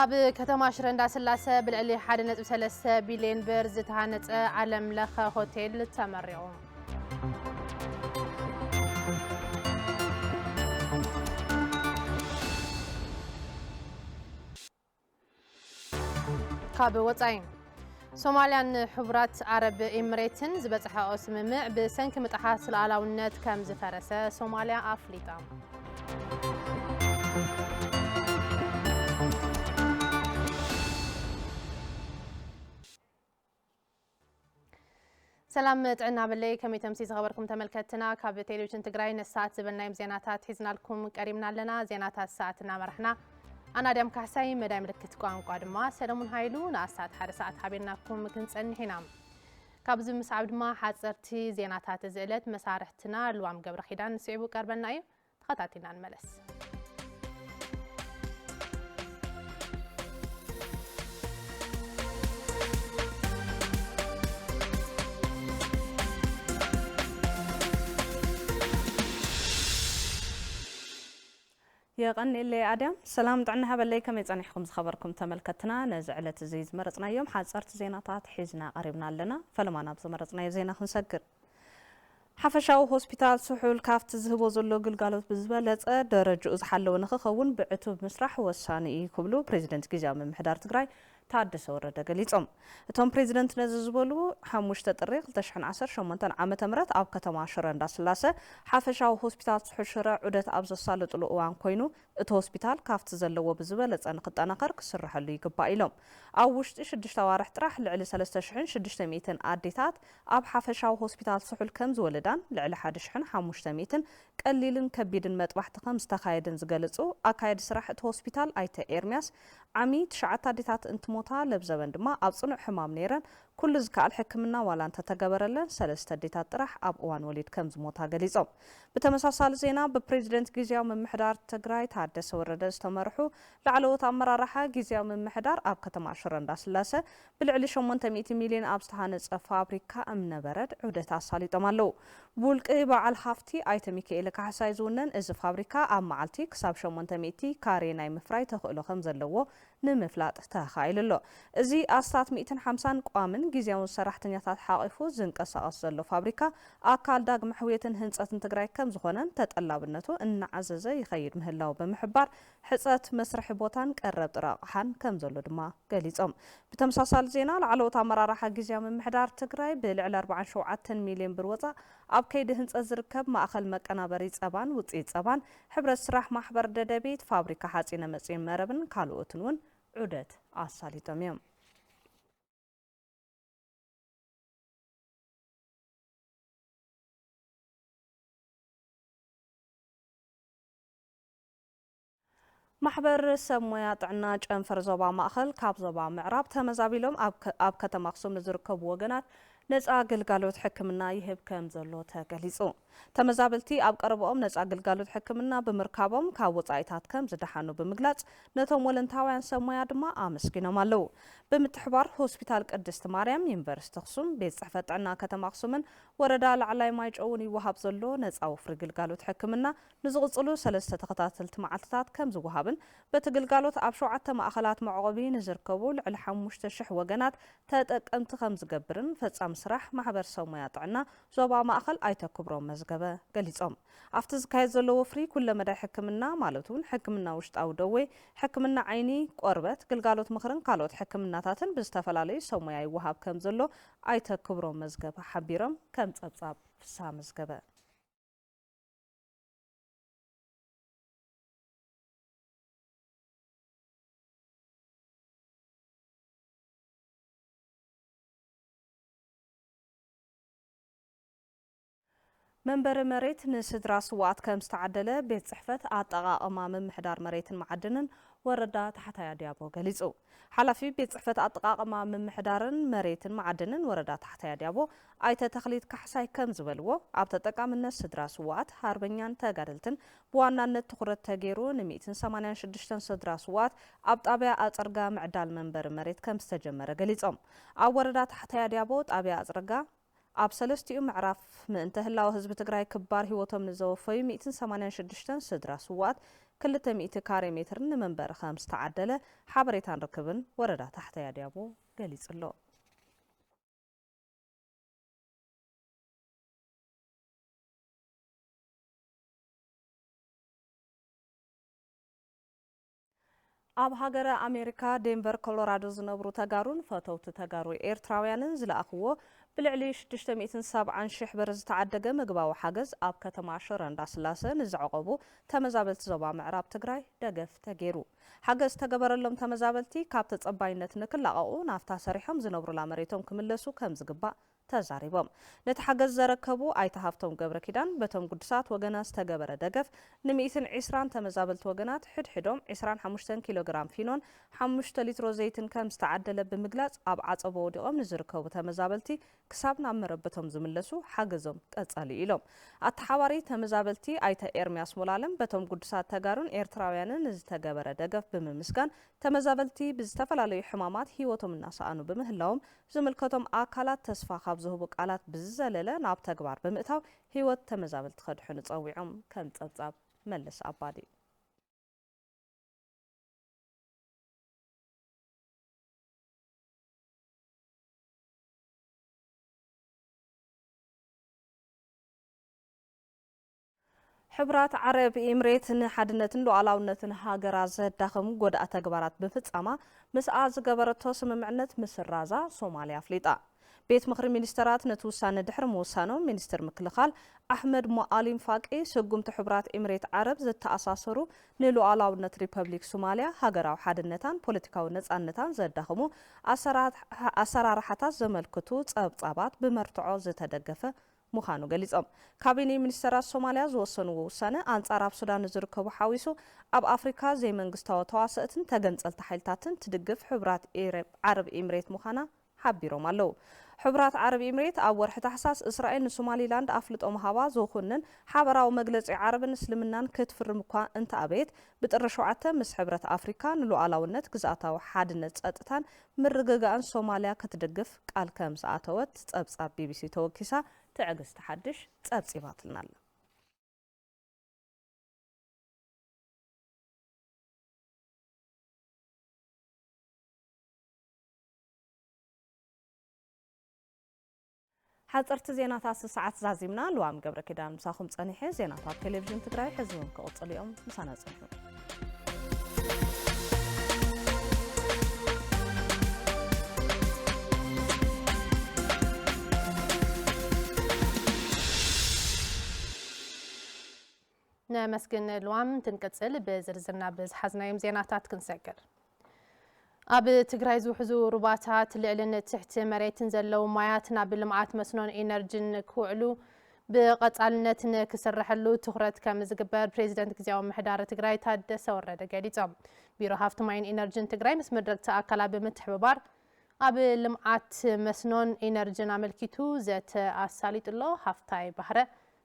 ኣብ ከተማ ሽረ እንዳስላሰ ብልዕሊ 1.3 ቢልዮን ብር ዝተሃነፀ ዓለም ለኸ ሆቴል ተመሪቑ። ካብ ወፃኢ ሶማልያን ሕቡራት ዓረብ ኤምሬትን ዝበፅሐኦ ስምምዕ ብሰንኪ ምጥሓስ ሉዓላውነት ከም ዝፈረሰ ሶማልያ ኣፍሊጣ። سلام تعنا بالله كم تمسيس خبركم تملكتنا كاب تلفزيون تجراي نسات زبلنا زيناتات حزنا لكم قريبنا لنا زيناتات ساعتنا مرحنا أنا دام كحساي مدام ركتكم قادما سلامون هايلو ناسات حد ساعت حبيناكم كنسن هنا كابز مسعود ما حصرتي زيناتات زئلت مسارحتنا لوام قبر خيدان سعبو قربنا ايو تخطاتنا الملس يقن اللي عدم سلام طعنا هبلي كم يصنحكم خبركم تملكتنا نزعلت زيز مرصنا يوم حصرت زيناتات حزنا قريبنا لنا فلما نبز مرصنا زينا خنسكر حفشاو هوسبيتال سحول كافت زهبو زلو قلقالوت بزبالت درجو زحلو نخخون بعتوب مسرح وساني كبلو بريزيدنت جيزاو من محدار تقراي ታደሰ ወረደ ገሊጾም እቶም ፕሬዝዳንት ነዝዝበሉ 5 ጥሪቅ 2018 ዓመተ ምህረት ኣብ ከተማ ሽረ እንዳስላሰ ሓፈሻዊ ሆስፒታል ስሑል ሽረ ዑደት ኣብ ዘሳለጥሉ እዋን ኮይኑ እቲ ሆስፒታል ካፍቲ ዘለዎ ብዝበለፀ ንክጠናኸር ክስርሐሉ ይግባእ ኢሎም ኣብ ውሽጢ 6 ኣዋርሕ ጥራሕ ልዕሊ 3600 ኣዴታት ኣብ ሓፈሻዊ ሆስፒታል ስሑል ከም ዝወለዳን ልዕሊ 1500 ቀሊልን ከቢድን መጥባሕቲ ከም ዝተኻየደን ዝገልጹ ኣካየዲ ስራሕ እቲ ሆስፒታል ኣይተ ኤርሚያስ ዓሚ 9 ኣዴታት እንትሞታ ለብዘበን ድማ ኣብ ጽኑዕ ሕማም ነይረን ኩሉ ዝከኣል ሕክምና ዋላ እንተተገበረለን 3 ኣዴታት ጥራሕ ኣብ እዋን ወሊድ ከም ዝሞታ ገሊጾም ብተመሳሳሊ ዜና ብፕሬዝደንት ግዚያዊ ምምሕዳር ትግራይ ታደሰ ወረደ ዝተመርሑ ላዕለዎት ኣመራርሓ ግዚያዊ ምምሕዳር ኣብ ከተማ ሽረ እንዳስላሰ ብልዕሊ 800 ሚልዮን ኣብ ዝተሃነፀ ፋብሪካ እምነበረድ ዑደት ኣሳሊጦም ኣለዉ ብውልቂ በዓል ሃፍቲ ኣይተ ሚካኤል ካሕሳይ ዝውነን እዚ ፋብሪካ ኣብ መዓልቲ ክሳብ 800 ካሬ ናይ ምፍራይ ተኽእሎ ከም ዘለዎ ንምፍላጥ ተኻኢሉሎ እዚ ኣስታት 150 ቋምን ግዚያውን ሰራሕተኛታት ሓቂፉ ዝንቀሳቐስ ዘሎ ፋብሪካ ኣካል ዳግመ ሕውየትን ህንፀትን ትግራይ ከም ዝኾነን ተጠላብነቱ እናዓዘዘ ይኸይድ ምህላው ብምሕባር ሕፀት መስርሒ ቦታን ቀረብ ጥራቕሓን ከም ዘሎ ድማ ገሊጾም ብተመሳሳሊ ዜና ላዕለዎት ኣመራርሓ ግዚያዊ ምምሕዳር ትግራይ ብልዕሊ 47 ሚልዮን ብር ወፃ ኣብ ከይዲ ህንፀት ዝርከብ ማእኸል መቀናበሪ ጸባን ውፅኢት ጸባን ሕብረት ስራሕ ማሕበር ደደቢት ፋብሪካ ሓፂነ መፂን መረብን ካልኦትን እውን ዑደት ኣሳሊጦም እዮም ማሕበር ሰብ ሞያ ጥዕና ጨንፈር ዞባ ማእኸል ካብ ዞባ ምዕራብ ተመዛቢሎም ኣብ ከተማ ኣክሱም ዝርከቡ ወገናት ነፃ ግልጋሎት ሕክምና ይህብ ከም ዘሎ ተገሊጹ ተመዛበልቲ ኣብ ቀረበኦም ነፃ ግልጋሎት ሕክምና ብምርካቦም ካብ ወፃኢታት ከም ዝደሓኑ ብምግላጽ ነቶም ወለንታውያን ሰብ ሞያ ድማ ኣመስጊኖም ኣለዉ ብምትሕባር ሆስፒታል ቅድስቲ ማርያም ዩኒቨርሲቲ ኣክሱም ቤት ጽሕፈት ጥዕና ከተማ ኣክሱምን ወረዳ ላዕላይ ማይጨውን ይወሃብ ዘሎ ነፃ ወፍሪ ግልጋሎት ሕክምና ንዝቕጽሉ 3 ተኸታተልቲ መዓልትታት ከም ዝወሃብን በቲ ግልጋሎት ኣብ 7 ማእኸላት መዕቆቢ ንዝርከቡ ልዕሊ 5000 ወገናት ተጠቀምቲ ከም ዝገብርን ፈጻሚ ስራሕ ማሕበር ሰብ ሞያ ጥዕና ዞባ ማእኸል ኣይተክብሮም መዝገበ ገሊጾም ኣብቲ ዝካየድ ዘሎ ወፍሪ ኩለ መዳይ ሕክምና ማለት እውን ሕክምና ውሽጣዊ ደዌ ሕክምና ዓይኒ ቆርበት ግልጋሎት ምኽርን ካልኦት ሕክምናታትን ብዝተፈላለዩ ሰብ ሞያ ይወሃብ ከም ዘሎ ኣይተክብሮም መዝገበ ሓቢሮም ከም ጸብጻብ ፍስሓ መዝገበ መንበር መሬት ንስድራ ስዋዕት ከም ዝተዓደለ ቤት ጽሕፈት ኣጠቓቕማ ምምሕዳር መሬትን ማዕድንን ወረዳ ታሕታይ ኣዲያቦ ገሊጹ ሓላፊ ቤት ጽሕፈት ኣጠቓቕማ ምምሕዳርን መሬትን ማዕድንን ወረዳ ታሕታይ ኣዲያቦ ኣይተ ተኽሊት ካሕሳይ ከም ዝበልዎ ኣብ ተጠቃምነት ስድራ ስዋዕት ሃርበኛን ተጋደልትን ብዋናነት ትኹረት ተገይሩ ን186 ስድራ ስዋዕት ኣብ ጣብያ ኣጽርጋ ምዕዳል መንበር መሬት ከም ዝተጀመረ ገሊጾም ኣብ ወረዳ ታሕታይ ኣዲያቦ ጣብያ ኣጽርጋ ኣብ ሰለስቲኡ ምዕራፍ ምእንተ ህላዊ ህዝቢ ትግራይ ክባር ሂወቶም ንዘወፈዩ 186 ስድራ ስዋት 200 ካሬ ሜትር ንመንበሪ ከም ዝተዓደለ ሓበሬታ ንርክብን ወረዳ ታሕተይ ኣድያቦ ገሊጽሎ ኣብ ሃገረ ኣሜሪካ ዴንቨር ኮሎራዶ ዝነብሩ ተጋሩን ፈተውቲ ተጋሩ ኤርትራውያንን ዝለኣኽዎ ብልዕሊ 670,000 ብር ዝተዓደገ ምግባዊ ሓገዝ ኣብ ከተማ ሽረ እንዳስላሴ ንዝዕቀቡ ተመዛበልቲ ዞባ ምዕራብ ትግራይ ደገፍ ተገይሩ ሓገዝ ተገበረሎም ተመዛበልቲ ካብ ተጸባይነት ንክላቀቁ ናፍታ ሰሪሖም ዝነብሩላ መሬቶም ክምለሱ ከም ዝግባእ ተዛሪቦም ነቲ ሓገዝ ዘረከቡ ኣይተሃፍቶም ገብረ ኪዳን በቶም ጉድሳት ወገናት ዝተገበረ ደገፍ ን120 ተመዛበልቲ ወገናት ሕድሕዶም 25 ኪሎግራም ፊኖን 5 ሊትሮ ዘይትን ከም ዝተዓደለ ብምግላጽ ኣብ ዓጸቦ ወዲቖም ንዝርከቡ ተመዛበልቲ ክሳብ ናብ መረበቶም ዝምለሱ ሓገዞም ቀጸሊ ኢሎም ኣተሓባሪ ተመዛበልቲ ኣይተ ኤርሚያስ ሞላለም በቶም ጉድሳት ተጋሩን ኤርትራውያንን ዝተገበረ ደገፍ ብምምስጋን ተመዛበልቲ ብዝተፈላለዩ ሕማማት ሂወቶም እናሰኣኑ በምህላዎም ዝምልከቶም ኣካላት ተስፋ ካብ ዝህቡ ቃላት ብዝዘለለ ናብ ተግባር ብምእታው ሂወት ተመዛበልቲ ከድሕኑ ጸዊዖም ከም ጸብጻብ መለስ ኣባዲ حبرات عرب إمريت حدنة لعلاونة هاجرا زدخم قد أتجبرات بفتصاما مسأز جبرتها سممعنت مصر رازا صوماليا فليتا بيت مخر مينسترات نتوسان دحر موسانو مينستر مكلخال أحمد مؤالم فاقي سقمت حبرات إمريت عرب زد تأساسرو نلو علاونة ريبابليك صوماليا هاجرا وحدنتان بوليتيكاو نتانتان زدخمو أسرار حتى زملكتو تصابات بمرتعو زتدقفه مخانو قليزم كابيني منسترات صوماليا زوصنو ووسانه أنصار أب سودان زركبو حاويسو أب أفريكا زي منغستاو تواسطن تغنصل تحيلتاتن تدقف حبرات عرب إمريت مخانا حبيرو مالو حبرات عرب إمريت أب ورح تحساس إسرائيل نسومالي لاند أفلت أمهاوا زوخنن حبراو مجلس عرب نسلمنان كتفر مكان انت أبيت بترشوعته مس حبرات أفريكا نلو علاونت جزاتاو حادنت أتتان مرققان صوماليا كتدقف قال كم ساعتوت تصاب بي بي سي توكيسا تعجز تحدش تصيبات لنا حضرت زينات ساعات زازمنا لوام قبل كده مساخم صنيحه زينات تلفزيون تግራይ حزبهم كقصل يوم مسانا صنيحه نمسكن الوام تنقصل بزرزرنا بزحزنايم زيناتات كنسكر أب تግራይ ዝውሕዙ ሩባታት ልዕልን ትሕቲ መሬትን ዘለው ማያትና ብልምዓት መስኖን ኢነርጂን ክውዕሉ ብቐጻልነት ክስርሐሉ ትኹረት ከም ዝግበር ፕሬዚደንት ግዚያዊ ምሕዳር ትግራይ ታደሰ ወረደ ገሊጾም ቢሮ ሃፍቲ ማይን ኢነርጂን ትግራይ ምስ መድረክ ኣካላት ብምትሕብባር ኣብ ልምዓት መስኖን ኢነርጂን ኣመልኪቱ ዘተ ኣሳሊጥሎ ሃፍታይ ባህረ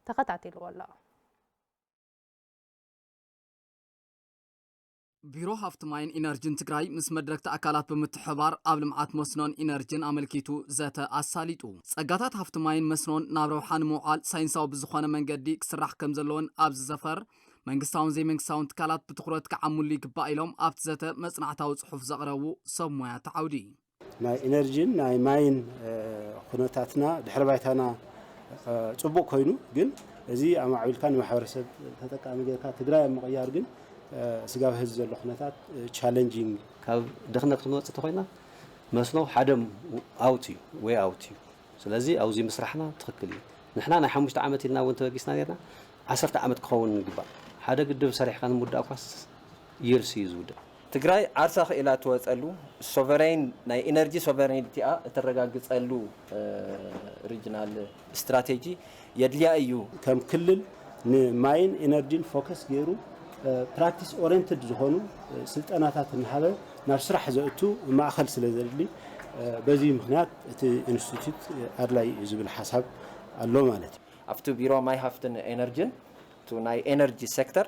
ተኸታቲልዎ ኣሎ ቢሮ ሃፍቲ ማይን ኢነርጂን ትግራይ ምስ መድረክ ኣካላት ብምትሕብባር ኣብ ልምዓት መስኖን ኢነርጂን ኣመልኪቱ ዘተ ኣሳሊጡ ጸጋታት ሃፍቲ ማይን መስኖን ናብ ረብሓን ምውዓል ሳይንሳዊ ብዝኾነ መንገዲ ክስራሕ ከም ዘለዎን ኣብ ዝዘፈር መንግስታውን ዘይመንግስታውን ትካላት ብትኹረት ክዓምሉ ይግባእ ኢሎም ኣብቲ ዘተ መጽናዕታዊ ጽሑፍ ዘቕረቡ ሰብ ሞያ ተዓውዲ ናይ ኢነርጂን ናይ ማይን ኩነታትና ድሕረ ባይታና ጽቡቕ ኮይኑ ግን እዚ ኣማዕቢልካ ንማሕበረሰብ ተጠቃሚ ጌርካ ትግራይ ምቕያር ግን ስጋብ ህዝብ ዘሎ ኩነታት ቻሌንጂንግ ካብ ድኽነት ክንወጽእ ተኾይና መስኖ ሓደ ኣውት እዩ ወይ ኣውት እዩ ስለዚ ኣብዚ መስራሕና ትኽክል እዩ ንሕና ናይ 5 ዓመት ኢልና እውን ተበጊስና ነርና 10 ዓመት ክኸውን ይግባእ ሓደ ግድብ ሰሪሕካ ንምውዳእ ኳስ ይርሲ እዩ ዝውዳእ ትግራይ ዓርሳ ክኢላ ትወጸሉ ሶቨሬን ናይ ኢነርጂ ሶቨሬኒቲኣ እተረጋግጸሉ ሪጅናል ስትራቴጂ የድልያ እዩ ከም ክልል ንማይን ኢነርጂን ፎከስ ገይሩ ፕራክቲስ ኦሪየንትድ ዝኾኑ ስልጠናታት ንሃበ ናብ ስራሕ ዘእቱ ማእኸል ስለ ዘድሊ በዚ ምክንያት እቲ ኢንስቲትዩት ኣድላይ ዝብል ሓሳብ ኣሎ ማለት እዩ ኣብቲ ቢሮ ማይ ሃፍትን ኤነርጂን ቱ ናይ ኤነርጂ ሴክተር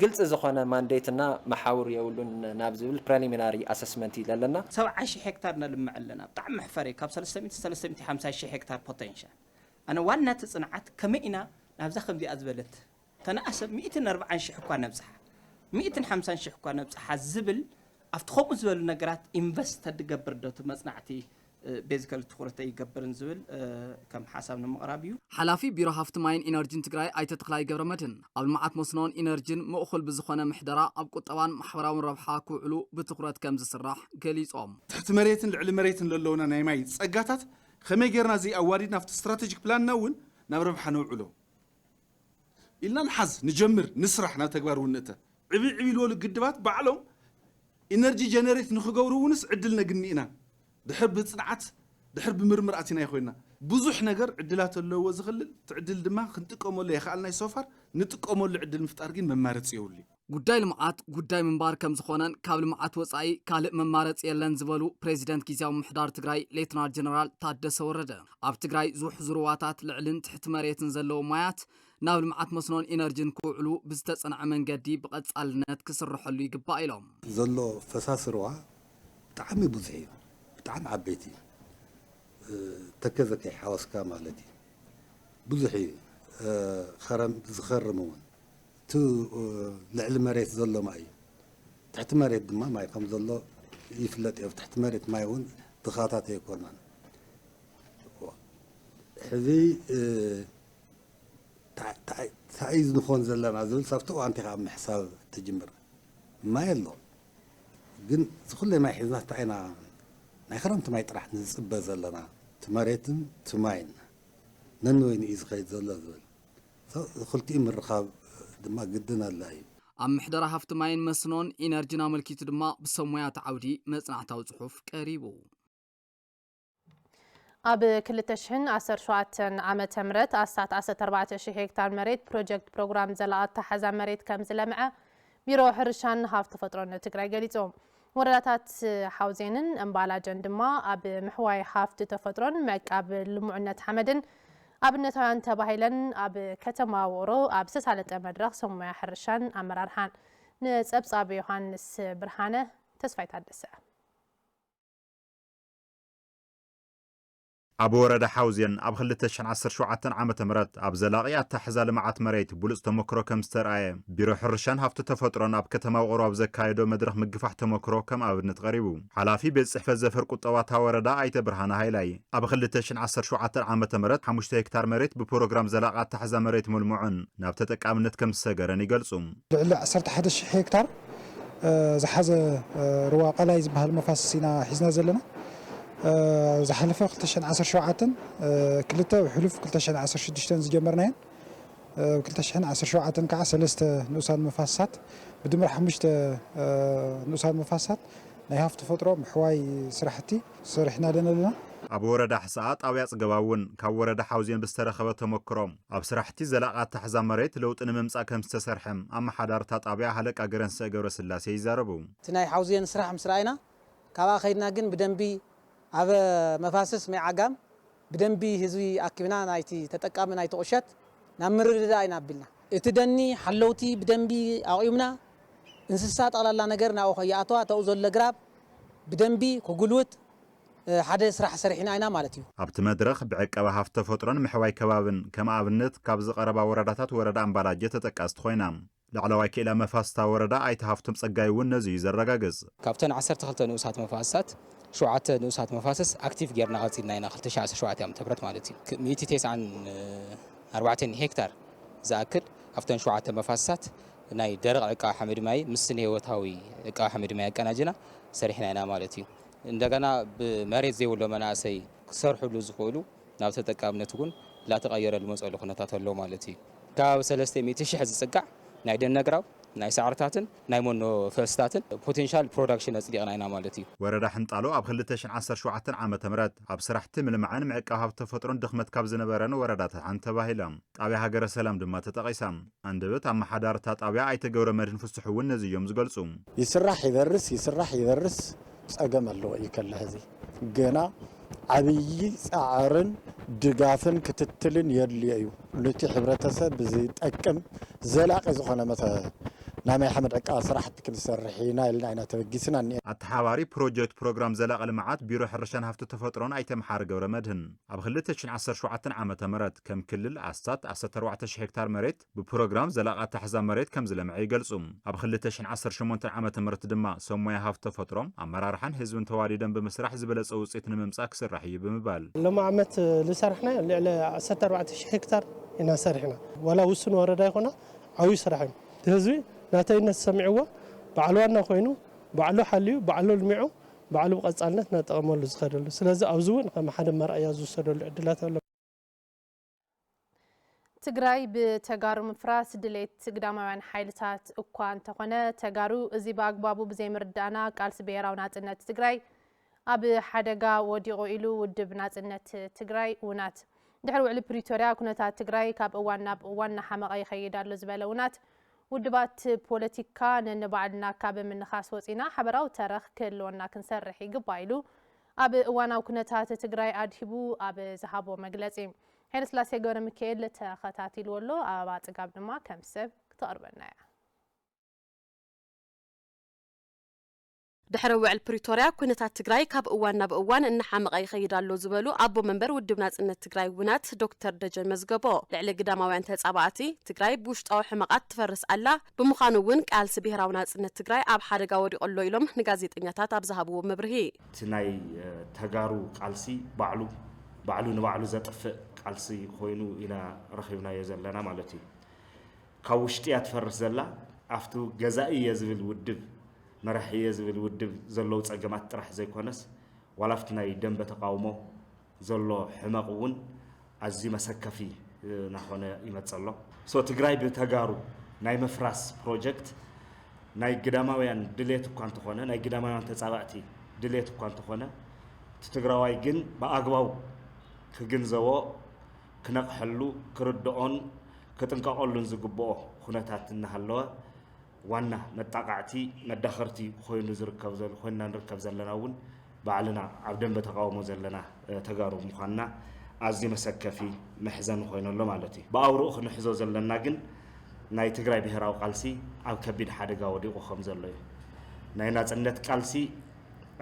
قلت زخنا مانديتنا محاور يقولون نابزل preliminary assessment لنا 70 هكتار نلمع لنا طعم محفري كاب 350 هكتار potential أنا وانا تصنعت كمئنا نابزا خمدي أزبلت تناسب 140 حكوا نبزح 150 حكوا نبزح الزبل أفتخوم زبل نجرات invest تدقبر دوت مصنعتي بيزيكال تخورته يقبرن زبل كم حسابنا مقرابيو حلافي بيرو هافت ماين إنرجين تقراي أي تتقلاي قبر مدن قبل معات مصنون إنرجين مؤخل بزخونة محدرة أبقو طبعا محوراون ربحا كوعلو بتقرات كمز السراح قليس تحت مريتن لعلى مريتن للونا نايماي تسقاتات خمي غيرنا زي أواريدنا في استراتيجيك بلان نون نبربحا نوعلو إلا نحز نجمر نسرح نتكبر ونتا عبي لولو قدبات بعلهم إنرجي جنريت نخقورو ونس عدلنا قنينا دحرب صنعت دحرب مرمراتنا يا خوينا بزح نجر عدلات اللي هو زغلل تعدل دما خنتقوم ولا يخالنا يسوفر نتقوم ولا عدل مفتارجين ممارس يولي ጉዳይ ልምዓት ጉዳይ ምንባር ከም ዝኾነን ካብ ልምዓት ወጻኢ ካልእ መማረጽ የለን ዝበሉ ፕሬዚደንት ጊዜያዊ ምሕዳር ትግራይ ሌተናል ጀነራል ታደሰ ወረደ ኣብ ትግራይ ዝውሕዙ ሩዋታት ልዕልን ትሕቲ መሬትን ዘለዉ ማያት ናብ ልምዓት መስኖን ኢነርጂን ክውዕሉ ብዝተጸንዐ መንገዲ ብቐጻልነት ክስርሐሉ ይግባእ ኢሎም ዘሎ ፈሳሲ ሩዋ ብጣዕሚ ብዙሕ እዩ ብጣዕሚ ዓበይቲ ተከዘከይ ሓወስካ ማለት እዩ ብዙሕ እዩ ዝኸርም እውን تو لعل مريت زلوا معي تحت مريت دما معي كم زلوا يفلت أو تحت مريت معيون ضغطات يكونن هذي تعيز نخون زلنا نازل صفتوا أنت عم حساب تجمر ما يلو جن تقول لي ما يحزنا تعينا نخرم تما يطرح نسب زلنا تمريتن تماين ننوين إزقيت زلا زل قلت إيه من رخاب دما قدنا الله أم محدر هفت ماين مسنون إنرجينا ملكيت دما بسمويات عودي مصنعتاو صحف قريبو أب كل تشهن 10 عام تمرت أسات 14 هكتار مريت بروجكت بروجرام زلاعات تحزا مريت كم زلمعة بيرو حرشان هافت فترة تقرأ قليتهم وردات حوزينن أمبالا جندما أب محواي هافت تفترون مك أب المعنات حمدن أبنتان تباهيلن أب كتما ورو أب سالة مدرخ سمو حرشان أمرارحان نسبس أب يوحانس برهانة تسفيت هدسة أبو ورد حوزين أب خلتشن 10 عام تمرت أب زلاقيات تحزال معات مريت بولس تمكرو كم سترآية بيرو حرشان هفت تفترون أب كتما وغرو أب زكايدو مدرخ مقفح تمكرو كم أبنت غريبو حلافي بيز إحفاز زفر قطواتها وردا أيت برهانة هايلاي أب خلتشن 10 عام تمرت 5 هكتار مريت ببروغرام زلاقات تحزا مريت ملمعن نابتتك أبنت كم سجرن يقلصوم لعل 11 هكتار زحز رواق لا يزبها المفاسسين حزنا زلنا زحلفه قلتشن 10 كلتا وحلف قلتشن 16 زجمرناين قلتشن 10 كع 3 نوسان مفاسات بدمر 5 نوسان مفاسات نايهاف تفطرو محواي سرحتي سرحنا لنا أبو ورد حساءات أو يصقباون كاب ورد حوزين بسترخبة تمكروم أب سرحتي زلاقات تحزا مريت لو تنممس أكم استسرحم أما حدارتات أبيع هلك أقرن سأقور سلاسي يزاربو تناي حوزين سرح مسرائنا كابا خيرنا جن بدنبي هذا مفاسس مع عجام بدنبي هزوي أكبنا نايتي تتكامل نايت أشت نمر رداينا بلنا اتدني حلوتي بدنبي أقيمنا انسسات على الله نجرنا أو خياتوا توزل الجراب بدنبي كقولوت حدا سرح سرحنا أنا مالتيو أبت مدرخ بعك أو هفت فترة محواي كبابن كما أبنت كابز قربا وردات وردا أمبالاجة تتكاست خوينام لعلواي كإلى مفاستا وردا أي تهفتم سقايون نزي زرقاقز كابتن 10 نوسات مفاسات شوعة نوسات مفاسس أكتيف جيرنا غاتينا هنا خلت شعر شوعة يوم تبرت مالتي 294 هكتار زاكر أفتن شوعة مفاسات ناي درق إقاع حمد ماي مسني وتهوي إقاع حمد ماي كناجنا سرحنا هنا مالتي عندنا بمريض زي ولا مناسي صرح لوز خولو نابت تكامل تكون لا تغير المسألة خناتات اللو مالتي كاو 300 شحز سقع ناي دن نقراو ناي سعرتاتن ناي مونو فلستاتن بوتنشال برودكشن أصدقنا هنا مالتي ورد حنطالو أب خلتشن 10 عام تمرت أب سرحت من المعان معك هفت فترون دخمت كابز نبرن وردات عن تباهلام أبي هاجر السلام دم تتقيسام عند بيت أما حدارتات أبي عيت جورا مرن فسحون نزيوم زقلصوم يسرح يدرس أجمل اللو يكل هذه جنا عبي سعرن دقافن كتتلن يرلي أيو لتي حبرتها بزيد أكم زلاق إذا خنا مثلا نامي حمد عقا صراحة كل سرحينا إلنا أنا توجسنا التحواري بروجكت بروجرام زلاق المعات بيرو حرشان هفتو تفطرون أي تمحار جورا مدهن أبخلتش 10 شوعة عامة مرات كم كلل أستات 14 هكتار مريت ببروجرام زلاق تحزام مريت كم زلمعي جلسوم أبخلتش 10 شمونت عامة مرت دما سمويا هفتو تفطرون أمرارحن هزون تواريدن بمسرح زبلس أو سيتن ممساك سرحي بمبال لما عمت لسرحنا اللي على 14 هكتار هنا سرحنا ولا وسن وردا يخونا عوي سرحنا تهزوي ناتينا سمعوا بعلوانا خوينو بعلو حليو بعلو المعو بعلو قصالنت نطقمول زخدلو سلازي ابزون كما حدا مرأيا زوسدلو عدلات الله ትግራይ በተጋሩ ምፍራስ ድሌት ግዳማውያን ኃይልታት እኳ እንተኾነ ተጋሩ እዚ በአግባቡ ብዘይምርዳና ቃልሲ ብሔራዊ ናጽነት ትግራይ ኣብ ሓደጋ ወዲቑ ኢሉ ውድብ ናጽነት ትግራይ ውናት ድሕሪ ውዕሊ ፕሪቶሪያ ኩነታት ትግራይ ካብ እዋን ናብ እዋን ሓመቐ ይኸይዳሉ ዝበለ ውናት ውድባት ፖለቲካ ነንባዕልና ካብ ምንኻስ ወፂና ሓበራዊ ተረኽ ክህልወና ክንሰርሕ ይግባእ ኢሉ ኣብ እዋናዊ ኩነታት ትግራይ ኣድሂቡ ኣብ ዝሃቦ መግለጺ هل سلاسي قونا مكيل تخطاتي الولو أبا تقاب نما كم سب تقربنا دحر وعل بريتوريا كونتا تግራይ ካብ እዋን ናብ እዋን እንሓመቀ ይኸይዳሉ ዝበሉ አቦ መንበር ውድብ ናጽነት ትግራይ ውናት ዶክተር ደጀን መዝገቦ ልዕሊ ግዳማውያን ተጻባዕቲ ትግራይ ብውሽጣዊ ሕመቃት ትፈርስ ኣላ ብምዃኑ እውን ቃልሲ ብሔራዊ ናጽነት ትግራይ ኣብ ሓደጋ ወዲቆሎ ኢሎም ንጋዜጠኛታት ኣብ ዝሃብዎ መብርሂ ትናይ ተጋሩ ቃልሲ ባዕሉ ንባዕሉ ዘጥፍእ ቃልሲ ኮይኑ ኢና ረኺብናዮ ዘለና ማለት እዩ ካብ ውሽጢ ያትፈርስ ዘላ ኣፍቱ ገዛኢ የዝብል ውድብ مرحية زبل ودب زلوا تجمعات طرح زي كونس ولفتنا يدم بتقاومه زلوا حماقون عزي مسكفي نحونا يمتصلوا سو تجراي بتجارو ناي مفراس بروجكت ناي قدامه وين دليت كانت خونا ناي قدامه وين تسابقتي دليت كانت خونا تتجراوي جن بأقواو كجنزوا كنق حلو كردون كتنقلون زجبوه خناتات النهلوا وانا متقعتي مدخرتي خوينو زركب زل خوينا نركب زلناون بعلنا عبدن بتقاومو زلنا تجارب مخنا عزي مسكفي محزن خوينو له مالتي باورو خنحزو زلنا جن ناي تجراي بهراو قالسي او كبيد حدقا وديقو خمزلو ناي ناصنت قالسي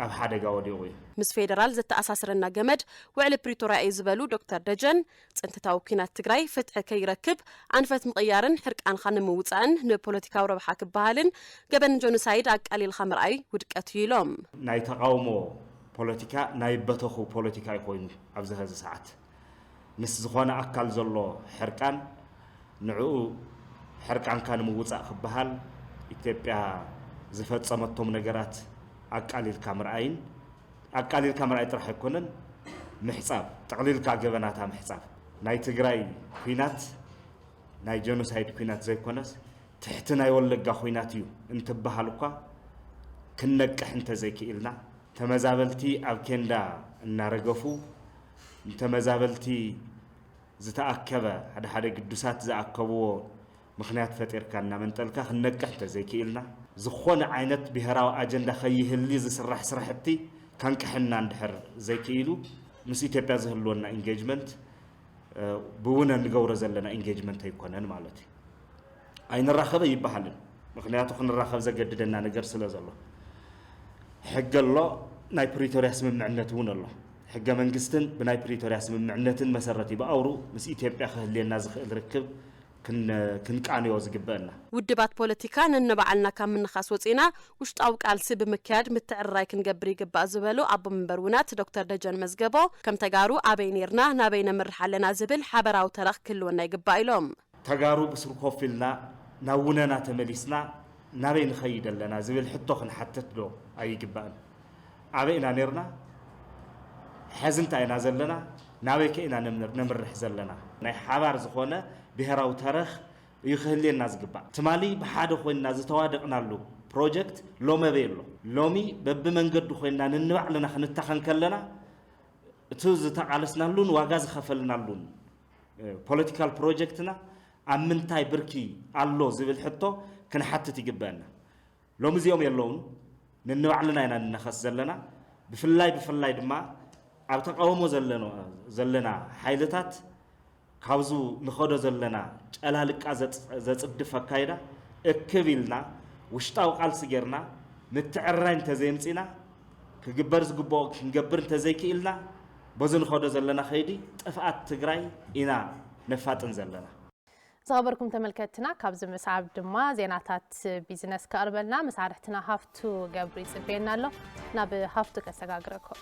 ኣብ ሓደጋ ወዲቑ ምስ ፌደራል ዘተኣሳስረና ገመድ ውዕሊ ፕሪቶሪያ እዩ ዝበሉ ዶክተር ደጀን ጽንተታዊ ኩናት ትግራይ ፍትሒ ከይረክብ ኣንፈት ምቕያርን ሕርቃን ኻንምውፃእን ንፖለቲካዊ ረብሓ ክበሃልን ገበን ጆኖሳይድ ኣቃሊልካ ምርኣይ ውድቀት ኢሎም ናይ ተቃውሞ ፖለቲካ ናይ በተኹ ፖለቲካ ይኮይኑ ኣብዚ ሕዚ ሰዓት ምስ ዝኾነ ኣካል ዘሎ ሕርቃን ንዕኡ ሕርቃንካ ንምውፃእ ክበሃል ኢትዮጵያ ዝፈጸመቶም ነገራት أقليل كامرأين أقليل كامرأي ترح يكونن محساب تقليل كجبناتها محساب ناي تجراي كوينات ناي جنوسايد كوينات زي كونس تحتنا يولق خويناتيو انت بحالوكا كنك انت زي كيلنا تمزابلتي أو كندا النارجفو تمزابلتي زتأكبه هذا قدوسات زأكبوه مخنيات فتير كان من تلك كنك انت زي كيلنا زخون عينت بهراو أجندة خيه اللي زسرح سرحتي كان كحنا ندحر زي كيلو مسيتي بيزهلونا إنجيجمنت بونا نجورز لنا إنجيجمنت هيكونن مالتي أين الرخبة يبحلن مخنياتو خن الرخبة زجددنا نجر سلازله حق الله ناي بريتوريا اسم معنتون الله حق منجستن بناي بريتوريا اسم معنتن مسرتي بأورو مسيتي بيأخذ لنا زخ الركب كن كانوا يوزقبنا ودبات بوليتيكا ننبعلنا كم من خاص وصينا وشتاو قالسي بمكياد متعراي كنقبري قبا زبلو أبو منبرونات دكتور دجان مزقبو كم تقارو أبينيرنا نابين مرحلنا زبل حبراو ترخ كلونا يقبا إلوم تقارو بسرقو فيلنا ناوننا تمليسنا نابين خيدا لنا زبل حتو خن حتت له أي قبان أبينا نيرنا حزنت أينا زلنا نابي كينا نمرح زلنا ناي حبار زخونا بهراو تاريخ يخلي الناس قبع تمالي بحاده خوين الناس توادقنا له بروجكت لو ما بيلو لومي بب من قد خوينا ننبع لنا خنتخن كلنا توز تقالسنا لون واغاز خفلنا لون بوليتيكال بروجكتنا امنتاي بركي الله زبل حطو كن حتى تقبانا لو مزيوم يلون ننبع لنا هنا نخص زلنا بفلاي دما اب تقاومو زلنا حيلتات كابزو نخدو زلنا ጨላልቃ ዘጽድፍ አካይዳ እክብልና ውሽጣው ቃልሲ ጌርና ንትዕራይ እንተዘይምፂና ክግበር ዝግብኦ ክንገብር እንተዘይክኢልና በዚ ንኸዶ ዘለና ኸይዲ ጥፍኣት ትግራይ ኢና ነፋጥን ዘለና زغبركم تملكتنا كابز مسعب دما زيناتات بيزنس كاربلنا مساعدتنا هافتو قبري سبينا له ناب هافتو كساقاقركم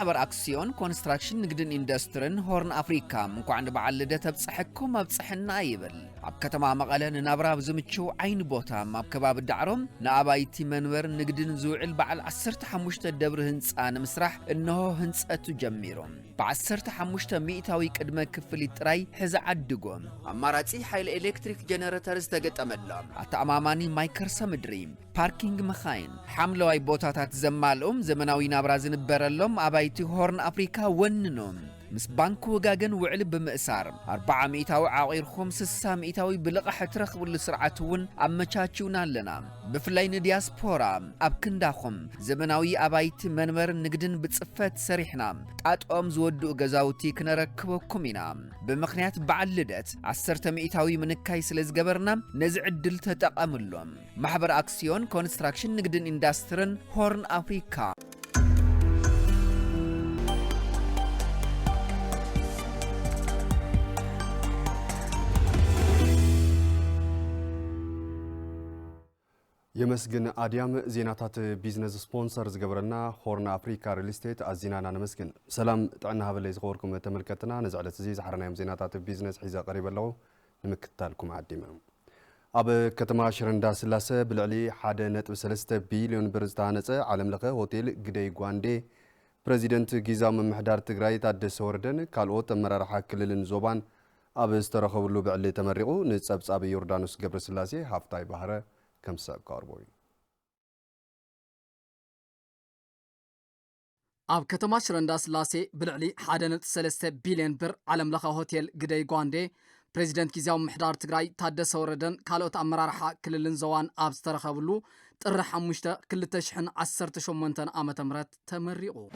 محبر أكسيون كونستراكشن نقدن إندسترين هورن أفريكا مكو عند بعل لدى تبصحكم أبصحنا يبل عب كتما مقالة نابرا بزمتشو عين بوتا ماب كباب الدعرم نابايتي منور نقدن زوعل بعل عسرت حموشتا الدبر هنس آنا مسرح إنه هنس أتجميرون بعسرت حموشتا مئتاوي كدما كفلي تراي حز عدقون أماراتي حيل إلكتريك جنراترز تاقت أمدلهم أتأماماني مايكر سامدريم باركينج مخاين حملو أي بوتاتات زمالهم زمناوي نابرازن برلهم أبايتي هورن أفريكا وننهم مس بانكو وقاقن وعلب بمئسار 400 عاقير 500 بلقى حترخ والسرعتون أما تشاتشونا لنا بفلاين دياسبورا أبكنداخم زمناوي أبايت منور نقدن بتصفات سريحنا تقات زودو غزاوتي كنركبوكمينا بمخنيات بعلدت 10 من الكايس لزقبرنا نزع الدل تتقاملهم محبر أكسيون كونستراكشن نقدن إندسترين هورن أفريكا يمسجن أديام زيناتات بيزنس سبونسر زجبرنا هورن أفريكا ريل استيت أزينانا نمسجن سلام تعنا هذا اللي يزغوركم تملكتنا نزعلت زيز حرنا يوم زيناتات بيزنس حيزة قريبة له نمكتالكم عديمة أب كتما شرندا سلاسة بالعلي حدا نتو 3 بليون برزتانة عالم لقى هوتيل جدي غواندي بريزيدنت جيزام محدار تجراي تادس وردن كالوت مرارحة كللن زوبان أب استرخوا له بعلي تمرقوا نتصبص أب يوردانوس جبر سلاسة هافتاي بحرة كمسا كاربوي أب كتما شرندا سلاسة بالعلي حدا نت 3 بليون بر عالم لقى هوتيل جدي غواندي بريزيدنت كيزاوم محدار تجراي تادس وردن كالوت أمرارحة كللن زوان أب استرخبلو طرح مشتا كل تشحن 18 عامة مرات تمرقو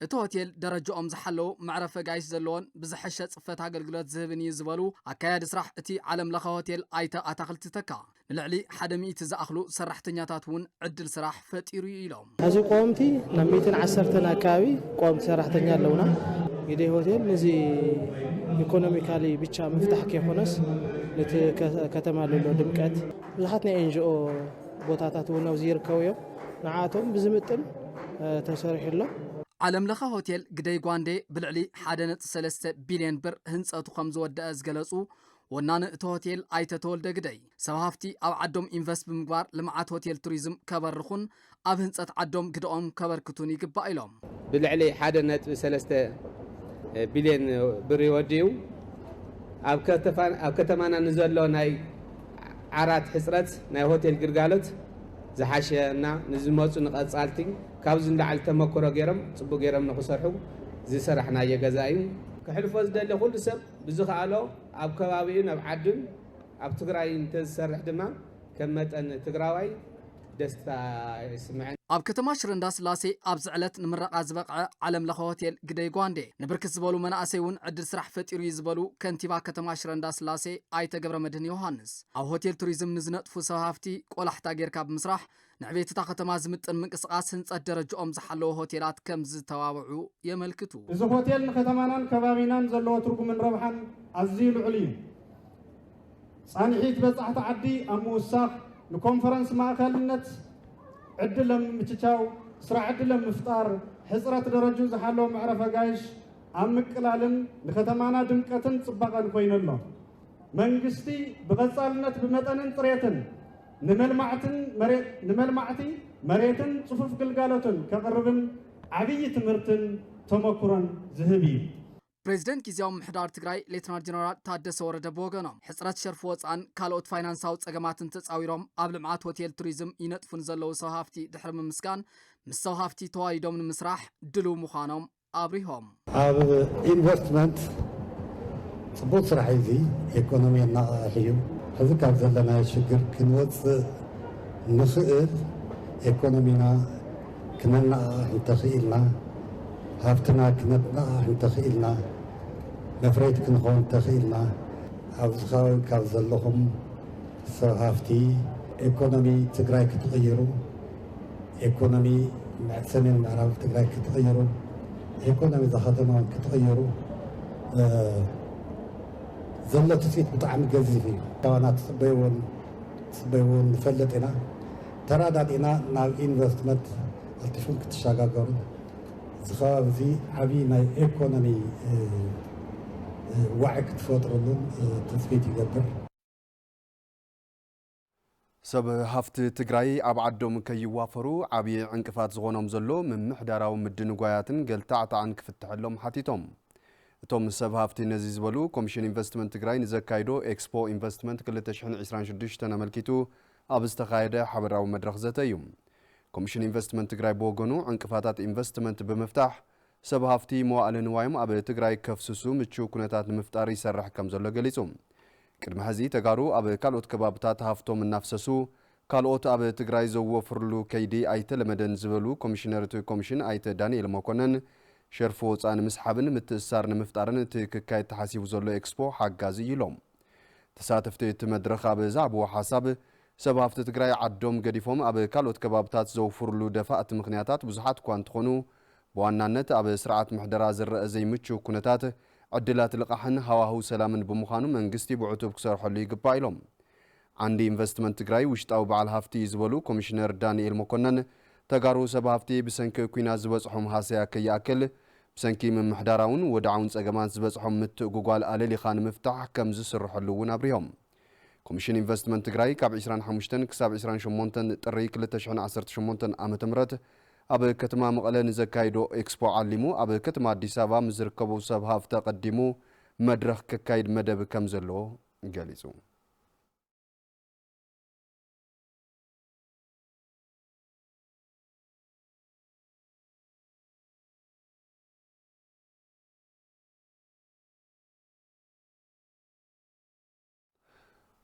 እቶ ሆቴል ደረጃኦም ዝሓለው ማዕረፈ ጋይስ ዘለዎን ብዝሐሸ ጽፈት አገልግሎት ዝህብን ይዝበሉ አካያድ ስራሕ እቲ ዓለም ለኸ ሆቴል አይተ አታክልት ተካ ንልዕሊ 100 ዝኣኽሉ ሰራሕተኛታት እውን ዕድል ስራሕ ፈጢሩ ኢሎም እዚ ቆምቲ ናብ 110 አካባቢ ቆምቲ ሰራሕተኛ ኣለውና ይዴ ሆቴል ነዚ ኢኮኖሚካሊ ብቻ መፍታሕ ከይኾነስ ነቲ ከተማ ዘሎ ድምቀት ብዙሓት ናይ ኤንጂኦ ቦታታት እውን ኣብዚ ይርከቡ እዮም ንዓቶም ብዝምጥን ተሰሪሕሎም ዓለም ለኸ ሆቴል ግደይ ጓንዴ ብልዕሊ 1.3 ቢልዮን ብር ህንፀቱ ከም ዝወደአ ዝገለጹ ወናነ እቲ ሆቴል ኣይተ ተወልደ ግደይ ሰብሃፍቲ ኣብ ዓዶም ኢንቨስት ብምግባር ልምዓት ሆቴል ቱሪዝም ከበርኹን ኣብ ህንፀት ዓዶም ግደኦም ከበርክቱን ይግባእ ኢሎም ብልዕሊ 1.3 ቢልዮን ብር ይወድዩ ኣብ ከተማና ንዘሎ ናይ ዓራት ሕፅረት ናይ ሆቴል ግልጋሎት ዝሓሸና ንዝመፁ ንቐጻልቲ ካብዚ እንዳዓል ተመክሮ ገይሮም ጽቡቕ ገይሮም ንኽሰርሑ ዝሰራሕና የገዛዩ ክሕልፎ ዝደሊ ኩሉ ሰብ ብዝኸኣሎ ኣብ ከባቢኡ ናብ ዓድን ኣብ ትግራይ እንተዝሰርሕ ድማ ከም መጠን ትግራዋይ ደስታ ይስምዐን ኣብ ከተማ ሽረንዳ ስላሴ ኣብ ዝዕለት ንምረቓ ዝበቕዐ ዓለም ለኸ ሆቴል ግደይ ጓንዴ ንብርክት ዝበሉ መናእሰይ እውን ዕድል ስራሕ ፈጢሩ ዝበሉ ከንቲባ ከተማ ሽረንዳ ስላሴ ኣይተ ገብረ መድህን ዮሃንስ ኣብ ሆቴል ቱሪዝም ንዝነጥፉ ሰብሃፍቲ ቆላሕታ ጌርካ ብምስራሕ ንዕቤትታ ከተማ ዝምጥን ምንቅስቃስ ህንፀት ደረጃኦም ዝሓለወ ሆቴላት ከም ዝተዋብዑ የመልክቱ እዚ ሆቴል ንከተማናን ከባቢናን ዘለዎ ትርጉምን ረብሓን ኣዝዩ ልዑል እዩ ፃንሒት በጻሕቲ ዓዲ ኣብ ምውሳኽ ንኮንፈረንስ ማእከልነት ዕድል ምችቻው ስራሕ ዕድል ምፍጣር ሕፅረት ደረጃ ዝሓለወ መዕረፈ ጋይሽ ኣብ ምቅላልን ንከተማና ድምቀትን ጽባቐን ኮይነሎ መንግስቲ ብቐጻልነት ብመጠንን ጥሬትን ንመልማዕቲ መሬትን ጽፉፍ ግልጋሎትን ከቕርብን ዓብይ ትምህርትን ተመክሮን ዝህብ እዩ ፕሬዚደንት ጊዜያዊ ምሕዳር ትግራይ ሌተናንት ጀነራል ታደሰ ወረደ በወገኖም ሕፅረት ሸርፊ ወፃን ካልኦት ፋይናንሳዊ ፀገማትን ተፃዊሮም ኣብ ልምዓት ሆቴል ቱሪዝም ይነጥፉን ዘለዉ ሰብ ሃፍቲ ድሕሪ ምምስጋን ምስ ሰብ ሃፍቲ ተዋይዶም ንምስራሕ ድልው ምዃኖም ኣብሪሆም ኣብ ኢንቨስትመንት ጽቡቅ ስራሕ እዚ ኢኮኖሚ እናቐሕ እዩ ሕዚ ካብ ዘለና ሽግር ክንወፅእ ንኽእል ኢኮኖሚና ክነናቐሕ እንተኽኢልና ሃብትና ክነናቐሕ እንተኽኢልና መፍረይት ክንኾን እንተኽኢልና ኣብዚ ከባቢ ካብ ዘለኹም ሰብ ሃፍቲ ኢኮኖሚ ትግራይ ክትቕይሩ ኢኮኖሚ ሰሜን ምዕራብ ትግራይ ክትቕይሩ ኢኮኖሚ ዝኸተማውን ክትቕይሩ ዘሎ ትፅኢት ብጣዕሚ ገዚፍ እዩ ካባና ትፅበይዎን ንፈልጥ ኢና ተራዳዲእና ናብ ኢንቨስትመንት ኣልቲፉን ክትሸጋገሩ እዚ ከባቢ እዚ ዓብዪ ናይ ኢኮኖሚ ዋዒ ክትፈጥሩሉን ተስፊት ይገብር ሰብ ሃፍቲ ትግራይ ኣብ ዓዶም ከይዋፈሩ ዓብዪ ዕንቅፋት ዝኾኖም ዘሎ ምምሕዳራዊ ምድንጓያትን ገልታዕታዕን ክፍትሐሎም ሓቲቶም እቶም ሰብ ሃፍቲ ነዚ ዝበሉ ኮሚሽን ኢንቨስትመንት ትግራይ ንዘካይዶ ኤክስፖ ኢንቨስትመንት 2026 ኣመልኪቱ ኣብ ዝተኻየደ ሓበራዊ መድረኽ ዘተ እዩ ኮሚሽን ኢንቨስትመንት ትግራይ ብወገኑ ዕንቅፋታት ኢንቨስትመንት ብምፍታሕ ሰብ ሃፍቲ መዋእለ ንዋዮም ኣብ ትግራይ ከፍስሱ ምቹው ኩነታት ንምፍጣር ይሰርሕ ከም ዘሎ ገሊጹ ቅድሚ ሕዚ ተጋሩ ኣብ ካልኦት ከባብታት ሃፍቶም እናፍሰሱ ካልኦት ኣብ ትግራይ ዘወፍርሉ ከይዲ ኣይተለመደን ዝበሉ ኮሚሽነር እቲ ኮሚሽን ኣይተ ዳንኤል መኮነን ሸርፎ ወፃን ምስሓብን ምትእሳር ንምፍጣርን እቲ ክካየድ ተሓሲቡ ዘሎ ኤክስፖ ሓጋዚ ኢሎም ተሳተፍቲ እቲ መድረኽ ኣብ ዛዕብዎ ሓሳብ ሰብ ሃፍቲ ትግራይ ዓዶም ገዲፎም ኣብ ካልኦት ከባብታት ዘወፍርሉ ደፋእቲ ምክንያታት ብዙሓት እኳ እንትኾኑ ብዋናነት ኣብ ስርዓት ምሕደራ ዝረአ ዘይምችው ኩነታት ዕድላት ልቃሕን ሃዋህው ሰላምን ብምዃኑ መንግስቲ ብዕቱብ ክሰርሐሉ ይግባእ ኢሎም ዓንዲ ኢንቨስትመንት ትግራይ ውሽጣዊ በዓል ሃፍቲ ዝበሉ ኮሚሽነር ዳንኤል መኮነን ተጋሩ ሰብ ሃፍቲ ብሰንኪ ኩናት ዝበፅሖም ሃሰያ ከይኣክል ብሰንኪ ምምሕዳራውን ወድዓውን ፀገማት ዝበፅሖም ምትእጉጓል ኣለሊኻ ንምፍታሕ ከም ዝስርሐሉ እውን ኣብሪሆም ኮሚሽን ኢንቨስትመንት ትግራይ ካብ 25 ክሳብ 28 ጥሪ 2018 ዓ.ም ኣብ ከተማ መቐለ ንዘካይዶ ኤክስፖ ዓሊሙ ኣብ ከተማ ኣዲስ ኣበባ ምዝርከቡ ሰብ ሃፍቲ ቀዲሙ መድረኽ ከካይድ መደብ ከም ዘለዎ ገሊጹ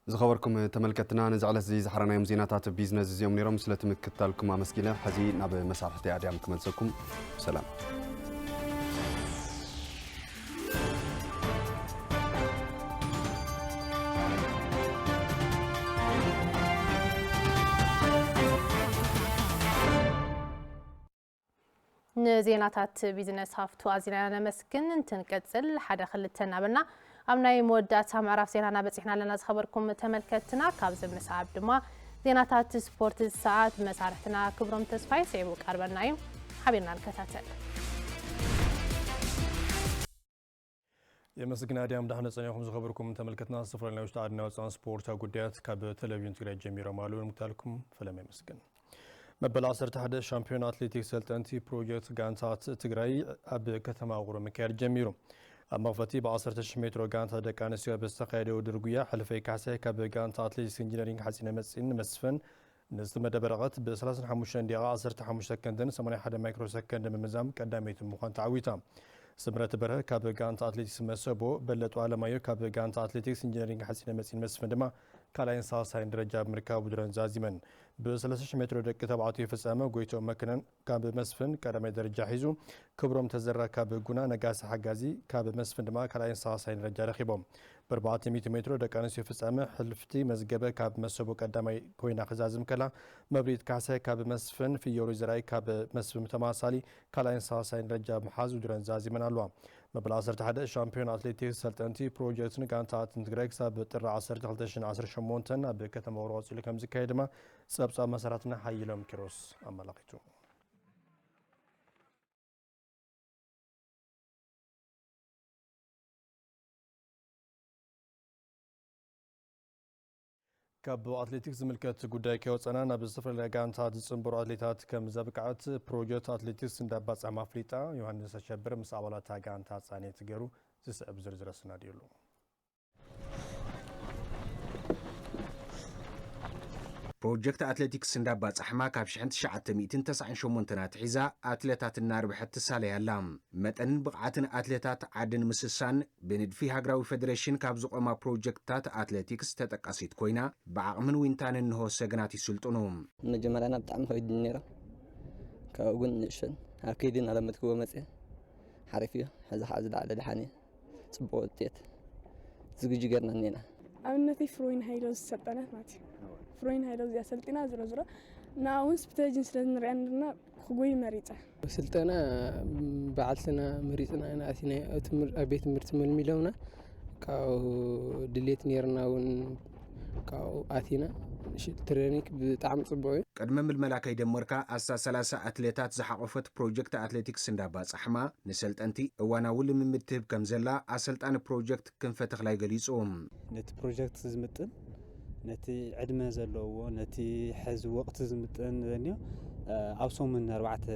ዝኸበርኩም ተመልከትና ንዝዕለት እዚ ዝሓረናዮም ዜናታት ቢዝነስ እዚኦም ነይሮም ስለትምክታልኩም ኣመስጊነ ሕዚ ናብ መሳርሕቲ ኣድያም ክመልሰኩም ሰላም ንዜናታት ቢዝነስ ሃፍቱ ኣዚና ነመስግን እንትንቀጽል ሓደ ክልተ ናበልና ኣብናይ መወዳእታ ምዕራፍ ዜናና በፂሕና ኣለና ዝኸበርኩም ተመልከትና ካብ ዝምሳብ ድማ ዜናታት ስፖርት ሰዓት መሳርሕትና ክብሮም ተስፋይ ሰይቡ ቀርበና እዩ ሓቢርና ንከታተል የመስግና ዲያም ዳህነ ጸኒኹም ዝኸበርኩም ተመልከትና ዝተፈላለዩ ውሽጣ ዓድና ወፃን ስፖርታዊ ጉዳያት ካብ ቴሌቪዥን ትግራይ ጀሚሮም ኣለው ንምክታልኩም ፈለመ ይመስገን መበል 11 ሻምፒዮን አትሌቲክስ ሰልጠንቲ ፕሮጀክት ጋንታት ትግራይ ኣብ ከተማ ውቅሮ ምክያድ ጀሚሩ ኣብ መኽፈቲ ብ10,000 ሜትሮ ጋንታ ደቂ ኣንስትዮ ብዝተኻየደ ውድድር ጉያ ሕልፈይ ካሕሳይ ካብ ጋንታ አትሌቲክስ ኢንጂነሪንግ ሓፂነ መፂን መስፈን ንዝተመደበ ረቐት ብ35 ደቂቓ 15 ሰከንድን 81 ማይክሮ ሰከንድ ምምዛም ቀዳመይቲ ምዃን ተዓዊታ ስምረት በርሀ ካብ ጋንታ አትሌቲክስ መሰቦ በለጡ ኣለማዮ ካብ ጋንታ አትሌቲክስ ኢንጂነሪንግ ሓፂነ መፂን መስፈን ድማ ካልኣይን ሳልሳይን ደረጃ ብምርካብ ውድድረን ዛዚመን ብ3000 ሜትሮ ደቂ ተባዕትዮ ፍጻመ ጎይቶም መክነን ካብ መስፍን ቀዳማይ ደረጃ ሒዙ ክብሮም ተዘራ ካብ ጉና ነጋሲ ሓጋዚ ካብ መስፍን ድማ ካልኣይን ሳልሳይን ደረጃ ረኺቦም ብ400 ሜትሮ ደቂ ኣንስትዮ ፍጻመ ሕልፍቲ መዝገበ ካብ መሰቦ ቀዳማይ ኮይና ክዛዝም ከላ መብሪት ካሕሳይ ካብ መስፍን ፍዮሩ ዝራይ ካብ መስፍን ተማሳሊ ካልኣይን ሳልሳይን ደረጃ ምሓዝ ውድድረን ዛዚመን ኣለዋ መበል 11 ሻምፒዮን አትሌቲክስ ሰልጠንቲ ፕሮጀክትን ጋንታትን ትግራይ ክሳብ ጥሪ 10 2018 ኣብ ከተማ ውቅሮ ቀፂሉ ከም ዝካየድ ድማ ፀብጻብ መሰረትና ሓይሎም ኪሮስ ኣመላኺቱ ካብ አትሌቲክስ ዝምልከት ጉዳይ ከወፀና ናብ ዝተፈላለዩ ጋንታት ዝፅንበሩ አትሌታት ከም ዘብቃዓት ፕሮጀክት አትሌቲክስ እንዳባፃ ማፍሊጣ ዮሐንስ አሸብር ምስ አባላት ጋንታ ጻኔት ገሩ ዝስዕብ ዝርዝር ስናዲሉ ፕሮጀክት አትሌቲክስ እንዳባጻሕማ ካብ 1998 ናትሒዛ አትሌታትና ርብሐት ትሳለያላ መጠንን ብቕዓትን አትሌታት ዓድን ምስሳን ብንድፊ ሃገራዊ ፌደሬሽን ካብ ዝቆማ ፕሮጀክታት አትሌቲክስ ተጠቃሲት ኮይና ብዓቕምን ዊንታንን ንሆ ሰግናት ይስልጥኑ መጀመሪያና ብጣዕሚ ከቢድ ነይራ ካብኡ ግን ንእሽን ኣብ ከይድን ኣለመትክዎ መፅአ ሓሪፍ እዩ ሕዚ ከዓ ዝለዓለ ድሓኒ ፅቡቅ ውጤት ዝግጁ ገርና እኒና ኣብነተይ ፍሮይን ሃይሎ ዝሰጠነት ማለት እዩ ፍሮይን ሃይሎ እዚኣ ሰልጢና ዝሮ ንኣውን ስፕቴጅን ስለ ንሪአና ክጎይ መሪፀ ስልጠና በዓልትና መሪፅና ኢና ኣቲና ኣብ ቤት ትምህርቲ መልሚለውና ካብኡ ድሌት ነርና እውን ካብኡ ኣቲና ትሬኒንግ ብጣዕሚ ፅቡቅ እዩ ቅድመ ምልመላ ከይደመርካ ኣስታ 30 አትሌታት ዝሓቆፈት ፕሮጀክት አትሌቲክስ እንዳባጻሕማ ንሰልጠንቲ እዋናዊ ልምምድ ትህብ ከም ዘላ ኣሰልጣኒ ፕሮጀክት ክንፈ ተኽላይ ገሊጹ ነቲ ፕሮጀክት ዝምጥን ነቲ ዕድመ ዘለዎ ነቲ ሕዚ ወቅቲ ዝምጥን ዘንዮ ኣብ ሶምን 4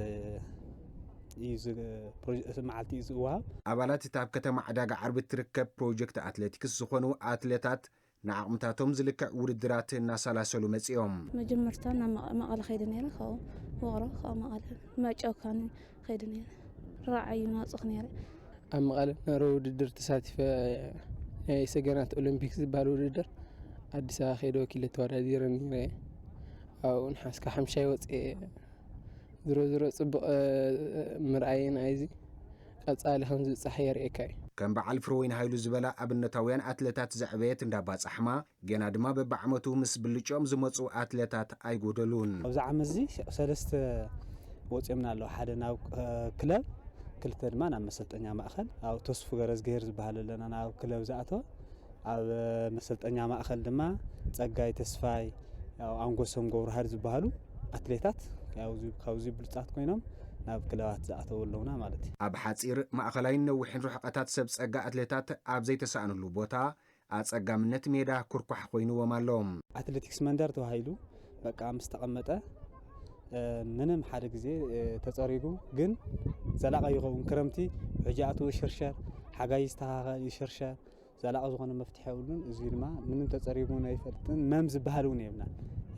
መዓልቲ እዩ ዝወሃብ ኣባላት እቲ ኣብ ከተማ ዕዳጋ ዓርቢ ትርከብ ፕሮጀክት አትሌቲክስ ዝኾኑ ኣትሌታት ንዓቕምታቶም ዝልክዕ ውድድራት እናሰላሰሉ መጺኦም መጀመርታ ናብ መቐለ ከይደ ነይረ ካብኡ ውቕሮ ካብ መቐለ መጫውካን ከይደ ነይረ ራዕይ ናፅኽ ነይረ ኣብ መቐለ ነሮ ውድድር ተሳቲፈ ናይ ሰገናት ኦሎምፒክ ዝበሃል ውድድር አዲስ አበባ ከይደ ወኪለ ተወዳዲረ ነይረ ኣብኡ ንሓስካ ሓምሻይ ወፅአ ዝሮ ፅቡቕ ምርኣይና እዚ ቀጻሊ ከም ዝብፃሕ የርእየካ እዩ ከም በዓል ፍሮይን ሃይሉ ዝበላ ኣብነታውያን አትሌታት ዘዕበየት እንዳባጻሕማ ገና ድማ በብዓመቱ ምስ ብልጮም ዝመፁ አትሌታት ኣይጎደሉን ኣብዚ ዓመት እዚ 3 ወፂምና ኣለዉ ሓደ ናብ ክለብ ክልተ ድማ ናብ መሰልጠኛ ማእኸል ኣብ ተስፉ ገረዝ ገይር ዝበሃል ኣለና ናብ ክለብ ዝኣተወ ኣብ መሰልጠኛ ማእኸል ድማ ጸጋይ ተስፋይ አንጎሰም ገብረሃድ ዝበሃሉ አትሌታት ካብዚ ብልጻት ኮይኖም ናብ ክለባት ዝኣተው ኣለውና ማለት እዩ ኣብ ሓጺር ማእኸላይን ነዊሕን ርሕቐታት ሰብ ጸጋ አትሌታት ኣብ ዘይተሳእንሉ ቦታ ኣጸጋምነት ሜዳ ኩርኳሕ ኮይኑዎም ኣለዎም አትሌቲክስ መንደር ተባሂሉ በቃ ምስ ተቐመጠ ምንም ሓደ ግዜ ተጸሪጉ ግን ዘላቀ ይኸውን ክረምቲ ሕጃቱ ይሽርሸር ሓጋይ ዝተኻኸል ይሽርሸር ዘላቀ ዝኾነ መፍትሒ የብሉን እዚ ድማ ምንም ተጸሪጉ ኣይፈልጥን መም ዝበሃል እውን የብና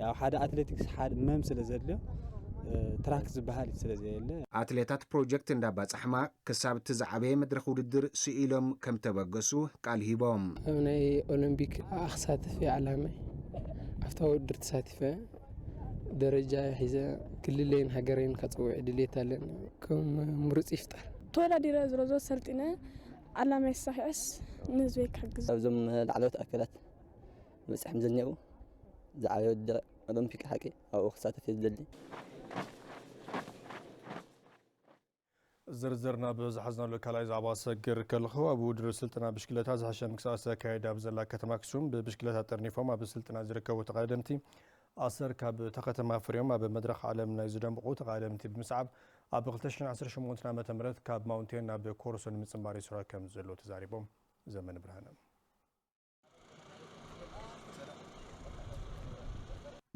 ያው ሓደ አትሌቲክስ ሓደ መም ስለ ዘድልዮ ትራክ ዝበሃል ስለዘየለ አትሌታት ፕሮጀክት እንዳባጻሕማ ክሳብ ትዛዕበየ መድረኽ ውድድር ስኢሎም ከም ተበገሱ ቃል ሂቦም ኣብ ናይ ኦሎምፒክ ኣኽሳትፍ ዓላማይ ኣብታ ውድድር ተሳቲፈ ደረጃ ሒዘ ክልለይን ሃገረይን ከጽውዕ ድሌት ኣለና ከም ምሩጽ ይፍጠር ተወዳዲረ ዝሮዞ ሰልጢነ ዓላማይ ሳሕዕስ ንህዝበይ ክሕግዝ ኣብዞም ላዕለዎት ኣካላት መፅሕም ዘኒአው ዝዓበየ ውድድር ኦሎምፒክ ሓቂ ኣብኡ ክሳተፍ እየ ዝደሊ ዝርዝርና ብዝሓዝናሉ ካልኣይ ዛዕባ ሰግር ከልኹ ኣብ ውድድር ስልጠና ብሽክሌታ ዝሓሸ ምንቅስቓስ ዘካየድ ኣብ ዘላ ከተማ ኣክሱም ብብሽክሌታ ጠርኒፎም ኣብ ስልጠና ዝርከቡ ተቐዳደምቲ ኣሰር ካብ ተኸተማ ፍርዮም ኣብ መድረኽ ዓለም ናይ ዝደምቑ ተቐዳደምቲ ብምስዓብ ኣብ 2018 ዓ.ም ካብ ማውንቴን ናብ ኮርሶ ንምጽንባር ይስራሕ ከም ዘሎ ተዛሪቦም ዘመን ብርሃነ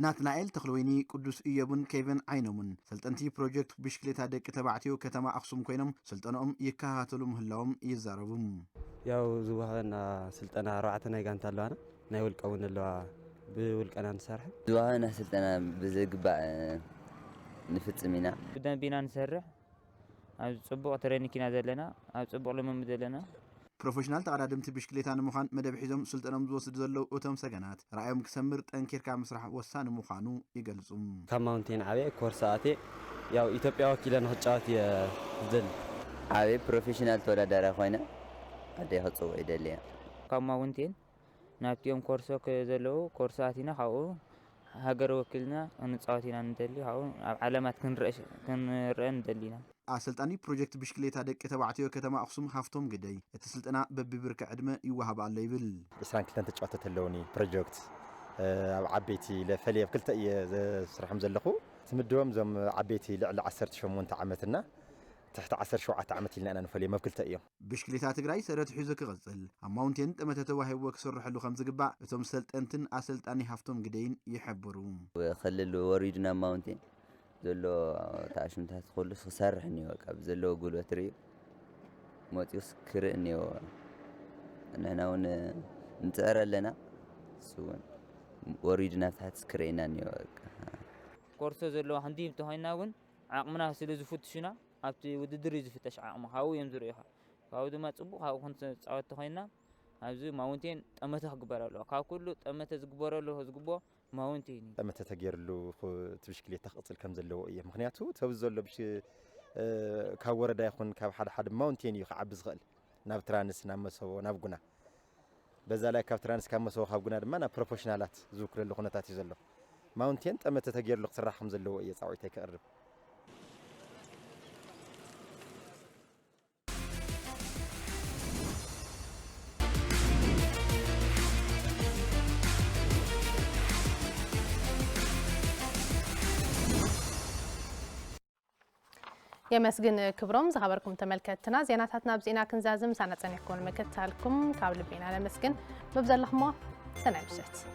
ናትናኤል ተክለወይኒ ቅዱስ እየቡን ኬቨን ዓይኖምን ሰልጠንቲ ፕሮጀክት ብሽክሌታ ደቂ ተባዕትዮ ከተማ ኣክሱም ኮይኖም ስልጠናኦም ይከታተሉ ምህላዎም ይዛረቡ ያው ዝወሃበና ስልጠና 4 ናይ ጋንታ ኣለዋና ናይ ውልቀ እውን ኣለዋ ብውልቀና ንሰርሕ ዝወሃበና ስልጠና ብዝግባእ ንፍጽም ኢና ብደንብ ኢና ንሰርሕ ኣብ ጽቡቕ ትሬኒንግ ኢና ዘለና ኣብ ጽቡቕ ልምምድ ዘለና ፕሮፌሽናል ተቀዳደምቲ ብሽክሌታ ንምዃን መደብ ሒዞም ስልጠኖም ዝወስዱ ዘለው እቶም ሰገናት ረኣዮም ክሰምር ጠንኪርካ ምስራሕ ወሳኒ ምዃኑ ይገልጹ ካብ ማውንቴን ዓበየ ኮርሳቴ ያው ኢትዮጵያ ወኪለ ንኽጫወት እየ ዝደሊ ዓበየ ፕሮፌሽናል ተወዳዳሪ ኮይነ ኣደይ ክፅውዕ ይደሊ እየ ካብ ማውንቴን ናብቲኦም ኮርሶ ዘለው ኮርሳቲና ካብኡ ሃገር ወኪልና እንፃወት ኢና ንደሊ ካብኡ ኣብ ዓለማት ክንርአ ንደሊ ኢና ኣሰልጣኒ ፕሮጀክት ብሽክሌታ ደቂ ተባዕትዮ ከተማ ኣክሱም ሃፍቶም ግደይ እቲ ስልጠና በቢብርኪ ዕድመ ይወሃብ ኣሎ ይብል 22 ተጫወተት ኣለውኒ ፕሮጀክት ኣብ ዓበይቲ ለፈልየ ክልተ እየ ዝስርሖም ዘለኹ ትምድቦም ዞም ዓበይቲ ልዕሊ 18 ዓመትና تحت 17 عامت لنا أنا نفلي ما بكلتا إياه بشكليتا تግራይ ሰረት ሒዙ ክቕፅል ኣብ ማውንቴን ጠመተ ተዋሂብዎ ክስርሐሉ ከም ዝግባእ እቶም ሰልጠንትን ኣሰልጣኒ ሃፍቶም ግደይን ይሕብሩ ክልል ወሪድና ማውንቴን ዘሎ ታሽምታት ኩሉ ክሰርሕ እኒኦ ካብ ዘለዎ ጉልበት ርዩ ሞጢስ ክርኢ እኒኦ ንሕና እውን እንፅዕር ኣለና እሱውን ወሪድና ታሕት ክርእና እኒኦ ኮርሶ ዘለዎ ክንዲ እንተኮይና እውን ዓቕምና ስለ ዝፍትሽና ኣብቲ ውድድር ዝፍተሽ ዓቕሚ ካብኡ እዮም ዝርእዩኻ ካብኡ ድማ ፅቡቕ ካብኡ ክንፃወት ተኮይና ኣብዚ ማውንቴን ጠመተ ክግበር ኣለዎ ካብ ኩሉ ጠመተ ዝግበረሉ ዝግብኦ ማውንቴን ጠመተ ተገይርሉ ብሽክሌታ ክቕፅል ከም ዘለዎ እየ ምክንያቱ ተብዚ ዘሎ ካብ ወረዳ ይኹን ካብ ሓደ ማውንቴን እዩ ክዓቢ ዝኽእል ናብ ትራንስ ናብ መሰቦ ናብ ጉና በዛ ላይ ካብ ትራንስ ካብ መሰቦ ካብ ጉና ድማ ናብ ፕሮፌሽናላት ዝውክለሉ ኩነታት እዩ ዘሎ ማውንቴን ጠመተ ተገይርሉ ክስራሕ ከም ዘለዎ እየ ፃውዒተይ ክቕርብ يمسجن كبرم زخبركم تملكتنا زيناتنا بزينا كنزازم سنة يكون مكتالكم كابل بينا على مسجن مبزل لحمة سنة بشت